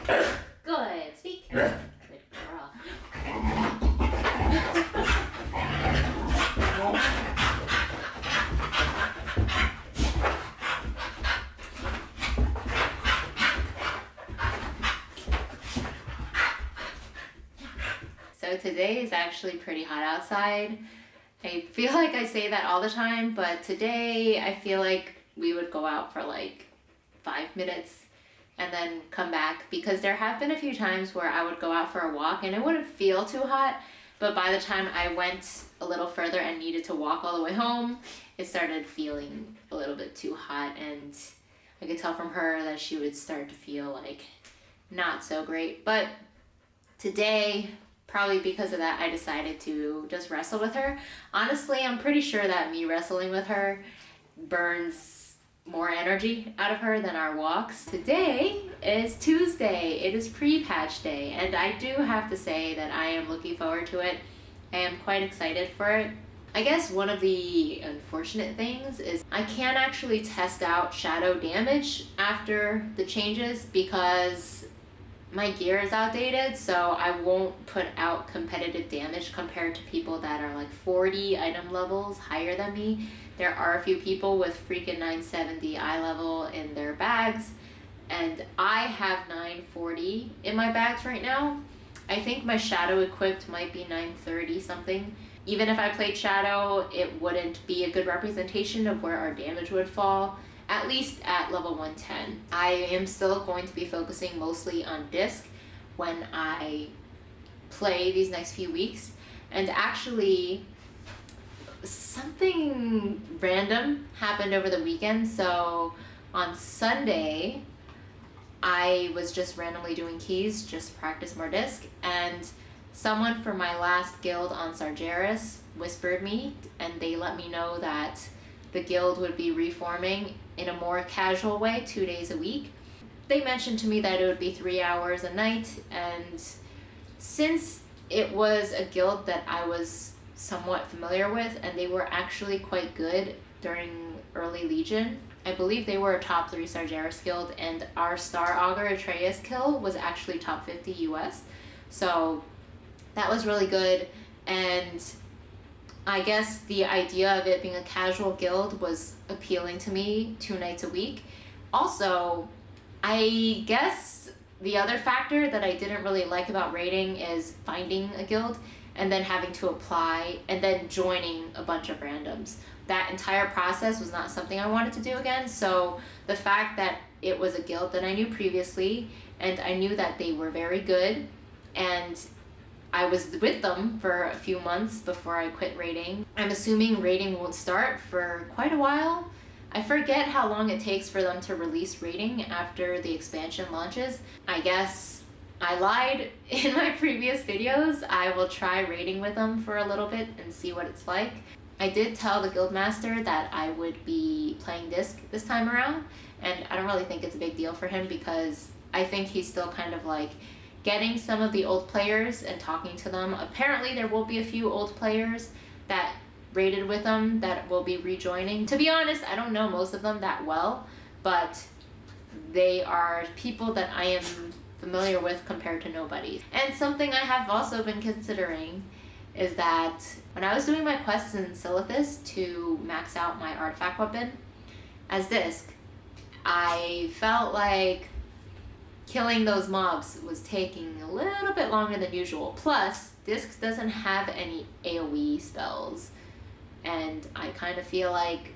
Good. Speak. Good girl. So today is actually pretty hot outside. I feel like I say that all the time, but today I feel like we would go out for like 5 minutes and then come back, because there have been a few times where I would go out for a walk and it wouldn't feel too hot, but by the time I went a little further and needed to walk all the way home, it started feeling a little bit too hot, and I could tell from her that she would start to feel like not so great. But today, probably because of that, I decided to just wrestle with her. Honestly, I'm pretty sure that me wrestling with her burns more energy out of her than our walks. Today is Tuesday. It is pre-patch day, and I do have to say that I am looking forward to it. I am quite excited for it. I guess one of the unfortunate things is I can't actually test out shadow damage after the changes because my gear is outdated, so I won't put out competitive damage compared to people that are like 40 item levels higher than me. There are a few people with freaking 970 eye level in their bags, and I have 940 in my bags right now. I think my shadow equipped might be 930 something. Even if I played shadow, it wouldn't be a good representation of where our damage would fall, at least at level 110. I am still going to be focusing mostly on disc when I play these next few weeks. And actually, something random happened over the weekend. So on Sunday, I was just randomly doing keys, just to practice more disc, and someone from my last guild on Sargeras whispered me, and they let me know that the guild would be reforming in a more casual way 2 days a week. They mentioned to me that it would be 3 hours a night, and since it was a guild that I was somewhat familiar with and they were actually quite good during early Legion, I believe they were a top 3 Sargeras guild, and our Star Augur Atreus kill was actually top 50 US. So that was really good, and I guess the idea of it being a casual guild was appealing to me 2 nights a week. Also, I guess the other factor that I didn't really like about raiding is finding a guild and then having to apply and then joining a bunch of randoms. That entire process was not something I wanted to do again. So the fact that it was a guild that I knew previously, and I knew that they were very good, and I was with them for a few months before I quit raiding. I'm assuming raiding won't start for quite a while. I forget how long it takes for them to release raiding after the expansion launches. I guess I lied in my previous videos. I will try raiding with them for a little bit and see what it's like. I did tell the guildmaster that I would be playing disc this time around, and I don't really think it's a big deal for him because I think he's still kind of like getting some of the old players and talking to them. Apparently there will be a few old players that raided with them that will be rejoining. To be honest, I don't know most of them that well, but they are people that I am familiar with compared to nobody. And something I have also been considering is that when I was doing my quests in Silithus to max out my artifact weapon as disc, I felt like killing those mobs was taking a little bit longer than usual. Plus, disc doesn't have any AoE spells, and I kind of feel like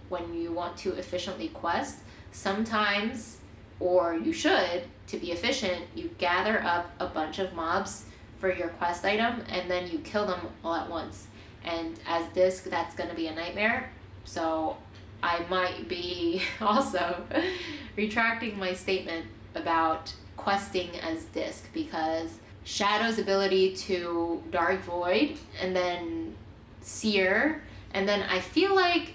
when you want to efficiently quest, sometimes, or you should, to be efficient, you gather up a bunch of mobs for your quest item and then you kill them all at once. And as disc, that's going to be a nightmare. So I might be also retracting my statement about questing as disc, because Shadow's ability to Dark Void and then Seer, and then I feel like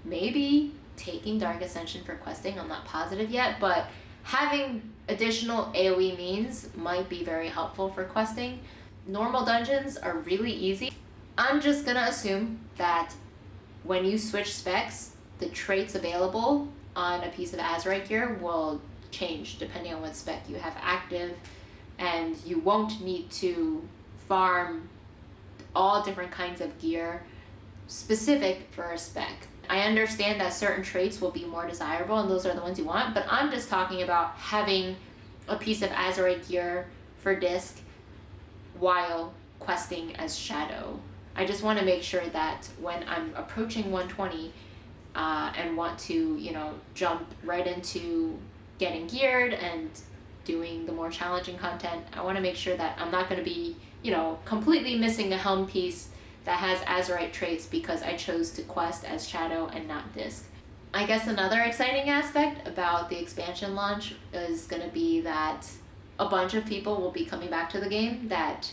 maybe taking Dark Ascension for questing, I'm not positive yet, but having additional AoE means might be very helpful for questing. Normal dungeons are really easy. I'm just gonna assume that when you switch specs, the traits available on a piece of Azurite gear will change depending on what spec you have active, and you won't need to farm all different kinds of gear specific for a spec. I understand that certain traits will be more desirable and those are the ones you want, but I'm just talking about having a piece of Azerite gear for disc while questing as Shadow. I just want to make sure that when I'm approaching 120 and want to, jump right into getting geared and doing the more challenging content, I want to make sure that I'm not going to be, completely missing a helm piece that has Azerite traits because I chose to quest as Shadow and not disc. I guess another exciting aspect about the expansion launch is going to be that a bunch of people will be coming back to the game that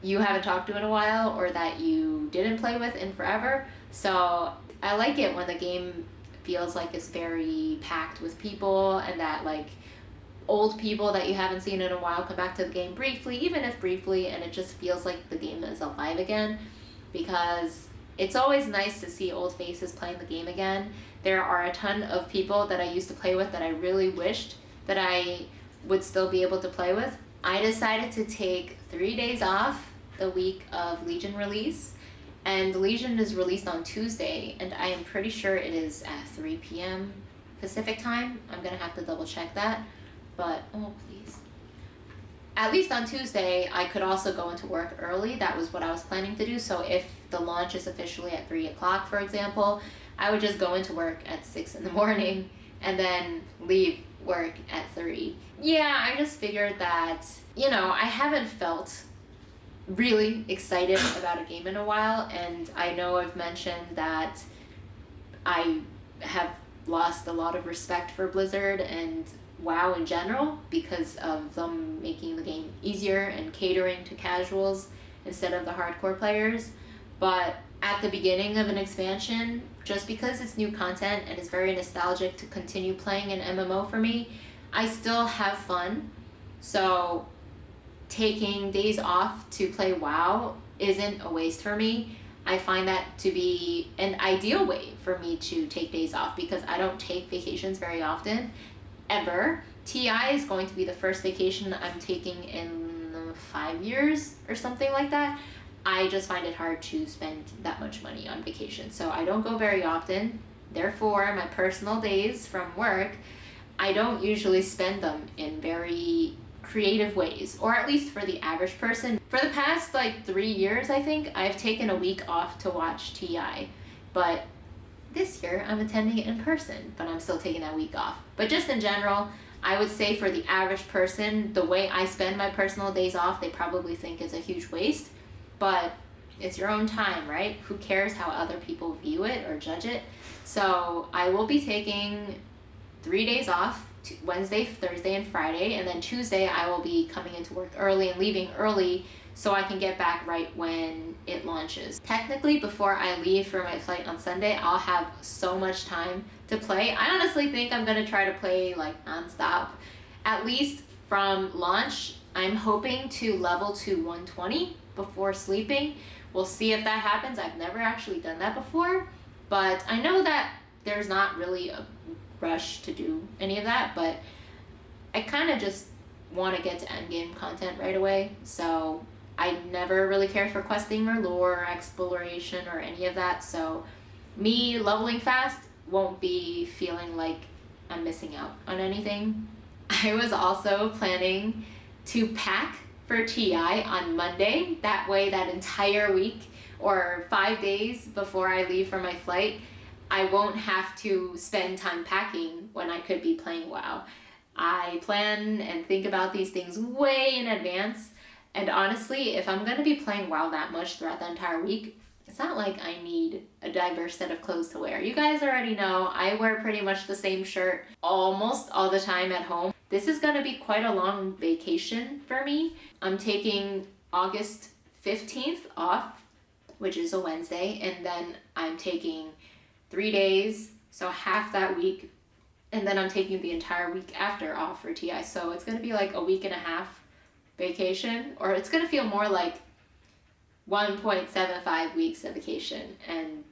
you haven't talked to in a while or that you didn't play with in forever. So I like it when the game feels like it's very packed with people and that like old people that you haven't seen in a while come back to the game briefly, even if briefly, and it just feels like the game is alive again, because it's always nice to see old faces playing the game again. There are a ton of people that I used to play with that I really wished that I would still be able to play with. I decided to take 3 days off the week of Legion release, and Legion is released on Tuesday, and I am pretty sure it is at 3 p.m. Pacific time. I'm gonna have to double check that, but oh please. At least on Tuesday, I could also go into work early. That was what I was planning to do. So if the launch is officially at 3 o'clock, for example, I would just go into work at 6 in the morning and then leave work at 3. Yeah, I just figured that, I haven't felt really excited about a game in a while, and I know I've mentioned that I have lost a lot of respect for Blizzard and WoW in general because of them making the game easier and catering to casuals instead of the hardcore players. But at the beginning of an expansion, just because it's new content and it's very nostalgic to continue playing an MMO for me, I still have fun. So taking days off to play WoW isn't a waste for me. I find that to be an ideal way for me to take days off because I don't take vacations very often, ever. TI is going to be the first vacation I'm taking in 5 years or something like that. I just find it hard to spend that much money on vacation. So I don't go very often. Therefore, my personal days from work, I don't usually spend them in very creative ways, or at least for the average person. For the past 3 years, I think, I've taken a week off to watch TI. But this year, I'm attending it in person, but I'm still taking that week off. But just in general, I would say for the average person, the way I spend my personal days off, they probably think it's a huge waste. But it's your own time, right? Who cares how other people view it or judge it? So I will be taking 3 days off, Wednesday, Thursday, and Friday, and then Tuesday I will be coming into work early and leaving early so I can get back right when it launches. Technically, before I leave for my flight on Sunday, I'll have so much time to play. I honestly think I'm gonna try to play nonstop. At least from launch, I'm hoping to level to 120 before sleeping. We'll see if that happens. I've never actually done that before, but I know that there's not really a rush to do any of that, but I kind of just want to get to endgame content right away. So I never really cared for questing or lore or exploration or any of that. So me leveling fast won't be feeling like I'm missing out on anything. I was also planning to pack for TI on Monday. That way, that entire week or 5 days before I leave for my flight, I won't have to spend time packing when I could be playing WoW. I plan and think about these things way in advance. And honestly, if I'm going to be playing WoW that much throughout the entire week, it's not like I need a diverse set of clothes to wear. You guys already know I wear pretty much the same shirt almost all the time at home. This is going to be quite a long vacation for me. I'm taking August 15th off, which is a Wednesday, and then I'm taking 3 days, so half that week, and then I'm taking the entire week after off for TI. So it's going to be like a week and a half vacation, or it's going to feel more like 1.75 weeks of vacation, and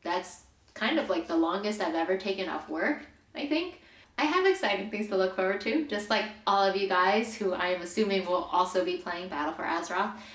that's kind of like the longest I've ever taken off work, I think. I have exciting things to look forward to, just like all of you guys who I am assuming will also be playing Battle for Azeroth.